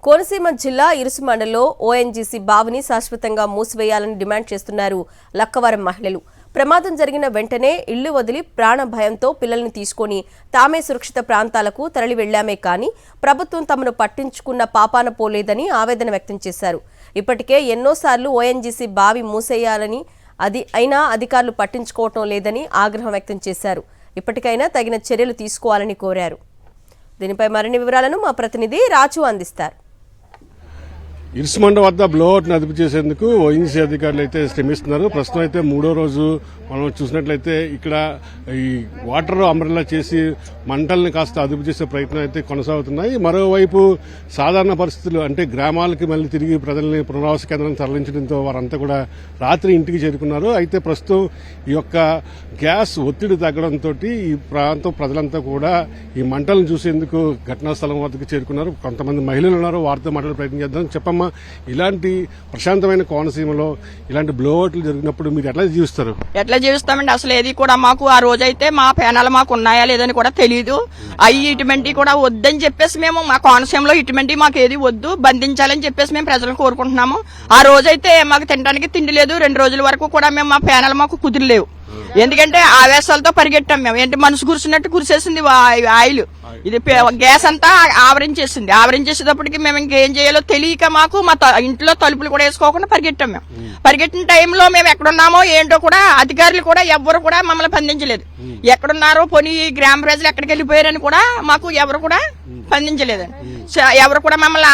కోనసీమ జిల్లా ఇరుసు మండలంలో ఓఎన్జీసీ బావిని శాశ్వతంగా మూసివేయాలని డిమాండ్ చేస్తున్నారు లక్కవరం మహిళలు. ప్రమాదం జరిగిన వెంటనే ఇళ్లు వదిలి ప్రాణ భయంతో పిల్లల్ని తీసుకొని తామే సురక్షిత ప్రాంతాలకు తరలి వెళ్లామే కానీ ప్రభుత్వం తమను పట్టించుకున్న పాపాన పోలేదని ఆవేదన వ్యక్తం చేశారు. ఇప్పటికే ఎన్నోసార్లు ఓఎన్జీసీ బావి మూసేయాలని అయినా అధికారులు పట్టించుకోవటం లేదని ఆగ్రహం వ్యక్తం చేశారు. ఇప్పటికైనా తగిన చర్యలు తీసుకోవాలని కోరారు. దీనిపై మరిన్ని వివరాలను మా ప్రతినిధి రాజు అందిస్తారు. ఇరుసుమండ వద్ద బ్లోఅవుట్ ని అదుపు చేసేందుకు ఓఎన్జీసీ అధికారులు అయితే శ్రమిస్తున్నారు. ప్రస్తుతం అయితే 3వ రోజు మనం చూసినట్లయితే ఇక్కడ ఈ వాటర్ అంబ్రెల్లా చేసి మంటల్ని కాస్త అదుపు చేసే ప్రయత్నం అయితే కొనసాగుతున్నాయి. మరోవైపు సాధారణ పరిస్థితులు అంటే గ్రామాలకి మళ్లీ తిరిగి ప్రజల్ని పునరావాస కేంద్రం తరలించడంతో వారంతా కూడా రాత్రి ఇంటికి చేరుకున్నారు. అయితే ప్రస్తుతం ఈ యొక్క గ్యాస్ ఒత్తిడి తగ్గడంతో ఈ ప్రాంతం ప్రజలంతా కూడా ఈ మంటలను చూసేందుకు ఘటనా స్థలం వద్దకు చేరుకున్నారు. కొంతమంది మహిళలు ఉన్నారు, వారితో మాట్లాడే ప్రయత్నం చేద్దాం. చెప్పమ్మా, ఇలాంటి ప్రశాంతమైన కోనసీమలో ఇలాంటి బ్లోఅవుట్లు జరిగినప్పుడు మీరు ఎట్లా జీవిస్తారు? ఎట్లా జీవిస్తామండి? అసలు ఏది కూడా మాకు ఆ రోజైతే మా పేనాలు మాకు ఉన్నాయా లేదని కూడా తెలియదు. అవి ఇటువంటి కూడా వద్దని చెప్పేసి మేము మా కోనసీమలో ఇటువంటి మాకు ఏది వద్దు, బంధించాలని చెప్పేసి మేము ప్రజలను కోరుకుంటున్నాము. ఆ రోజైతే మాకు తినడానికి తిండి లేదు. 2 రోజుల వరకు కూడా మేము మా పేనాలు మాకు కుదిరలేవు. ఎందుకంటే ఆవేశాలతో పరిగెట్టాం మేము. ఏంటి మనసు కురిసినట్టు కురిసేసింది ఆయిల్. ఇది గ్యాస్ అంతా ఆవరించేసింది. ఆవరించేసేటప్పటికి మేము ఇంకేం చేయాలో తెలియక మాకు మా ఇంట్లో తలుపులు కూడా వేసుకోకుండా పరిగెట్టాం మేము. పరిగెట్టిన టైంలో మేము ఎక్కడున్నామో ఏంటో కూడా అధికారులు కూడా ఎవ్వరు కూడా మమ్మల్ని స్పందించలేదు. ఎక్కడున్నారో పోనీ గ్రామ ప్రజలు ఎక్కడికి వెళ్ళిపోయారని కూడా మాకు ఎవరు కూడా స్పందించలేదండి. ఎవరు కూడా మమ్మల్ని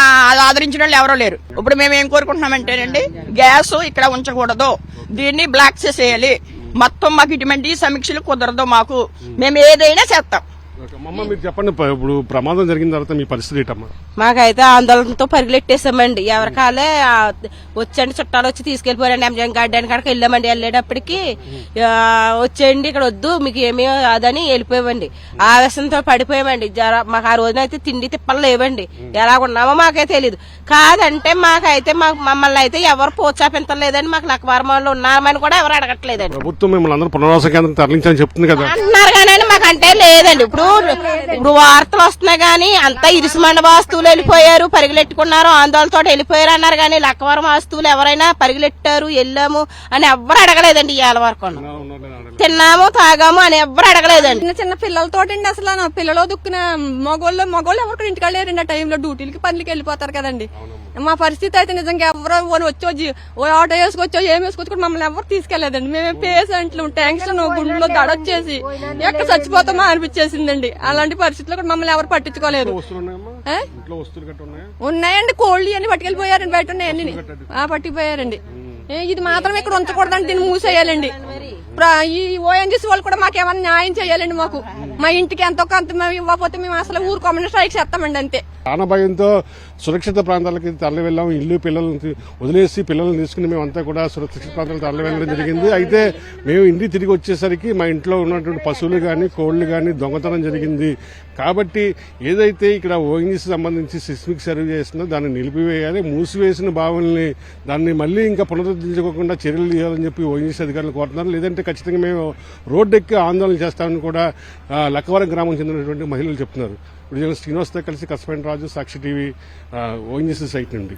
ఆదరించిన వాళ్ళు ఎవరో లేరు. ఇప్పుడు మేము ఏం కోరుకుంటున్నామంటేనండి, గ్యాస్ ఇక్కడ ఉంచకూడదు, దీన్ని బ్లాక్ చేసేయాలి. మొత్తం మాకు ఇటువంటి సమీక్షలు కుదరదు. మాకు మేము ఏదైనా చేస్తాం. మీరు చెప్పండి, ఇప్పుడు ప్రమాదం జరిగిన తర్వాత మీ పరిస్థితి ఏంటమ్మా? మాకైతే ఆందోళనతో పరిగెట్టేసామండి. ఎవరికాలే వచ్చండి, చుట్టాలు వచ్చి తీసుకెళ్లిపోయారండి. ఎంజాయ్ గార్డెన్ కాడికి వెళ్ళామండి. వెళ్ళేటప్పటికి వచ్చేయండి ఇక్కడ వద్దు మీకు ఏమీ అదని వెళ్ళిపోయామండి. ఆవేశంతో పడిపోయామండి. మాకు ఆ రోజున అయితే తిండి తిప్పలు లేవండి. ఎలాగున్నామో మాకే తెలియదు. కాదంటే మాకైతే మమ్మల్ని అయితే ఎవరు ప్రోత్సాహించలేదని, మాకు లక్కవరంలో ఉన్నామని కూడా ఎవరు అడగట్లేదండి. ప్రభుత్వం మిమ్మల్ని అందరూ పునరావాస కేంద్రం తరలించని చెప్తుంది కదా అంటున్నారు కానీ మాకంటే లేదండి. ఇప్పుడు వార్తలు వస్తున్నాయి కానీ అంతా ఇరుసుమండ వస్తువులు వెళ్ళిపోయారు, పరిగెట్టుకున్నారు, ఆందోళనతో వెళ్ళిపోయారు అన్నారు కానీ లక్కవరం వస్తువులు ఎవరైనా పరిగెట్టారు వెళ్ళాము అని ఎవ్వరు అడగలేదండి. ఇవాళ వరకు తిన్నాము తాగాము అని ఎవ్వరు అడగలేదండి. చిన్న పిల్లలతో అసలు పిల్లలు దుక్కున మగోళ్ళు ఎవరికి ఇంటికి లేరండి. ఆ టైంలో డ్యూటీలకి పనులకి వెళ్ళిపోతారు కదండి. మా పరిస్థితి అయితే నిజంగా ఎవరో వచ్చి ఆటో వేసుకొచ్చో ఏం వేసుకొచ్చి కూడా మమ్మల్ని ఎవరు తీసుకెళ్లేదండి. మేమే పేషెంట్లు, టెన్షన్, గుండెలో దడొచ్చేసి ఎక్కడ చచ్చిపోతామో అనిపించేసిందండి. అలాంటి పరిస్థితుల్లో కూడా మమ్మల్ని ఎవరు పట్టించుకోలేదు. ఉన్నాయండి, కోళ్ళు అన్ని పట్టుకెళ్ళిపోయారండి. బయట ఉన్నాయన్ని పట్టుకుపోయారండి. ఇది మాత్రం ఇక్కడ ఉంచకూడదండి, దీన్ని మూసేయాలండి. ఈ ఓఎన్జీసీ వాళ్ళు కూడా మాకేమైనా న్యాయం చేయాలండి. మాకు మా ఇంటికి ఎంతో కొంత ఇవ్వకపోతే మేము అసలు ఊరుకోమని స్ట్రైక్ చేస్తామండి అంతే. ప్రాణ భయంతో సురక్షిత ప్రాంతాలకి తరలి వెళ్ళాం. ఇల్లు పిల్లల్ని వదిలేసి పిల్లల్ని తీసుకుని మేమంతా కూడా సురక్షిత ప్రాంతాలకు తరలి వెళ్ళడం జరిగింది. అయితే మేము ఇంటికి తిరిగి వచ్చేసరికి మా ఇంట్లో ఉన్నటువంటి పశువులు కానీ కోళ్లు కానీ దొంగతనం జరిగింది. కాబట్టి ఏదైతే ఇక్కడ ఓఎన్జీసీ సంబంధించి సిస్మిక్ సర్వే చేస్తుందో దాన్ని నిలిపివేయాలి. మూసివేసిన బావుల్ని దాన్ని మళ్లీ ఇంకా పునరుద్ధరించుకోకుండా చర్యలు తీయాలని చెప్పి ఓఎన్జీసీ అధికారులు కోరుతున్నారు. లేదంటే ఖచ్చితంగా మేము రోడ్డెక్కి ఆందోళన చేస్తామని కూడా లక్కవరం గ్రామం చెందినటువంటి మహిళలు చెప్తున్నారు. ఇప్పుడు శ్రీనివాస్తో కలిసి కసపేంటి రాజు, సాక్షి టీవీ, ఓఎన్జీసీ సైట్ నుండి.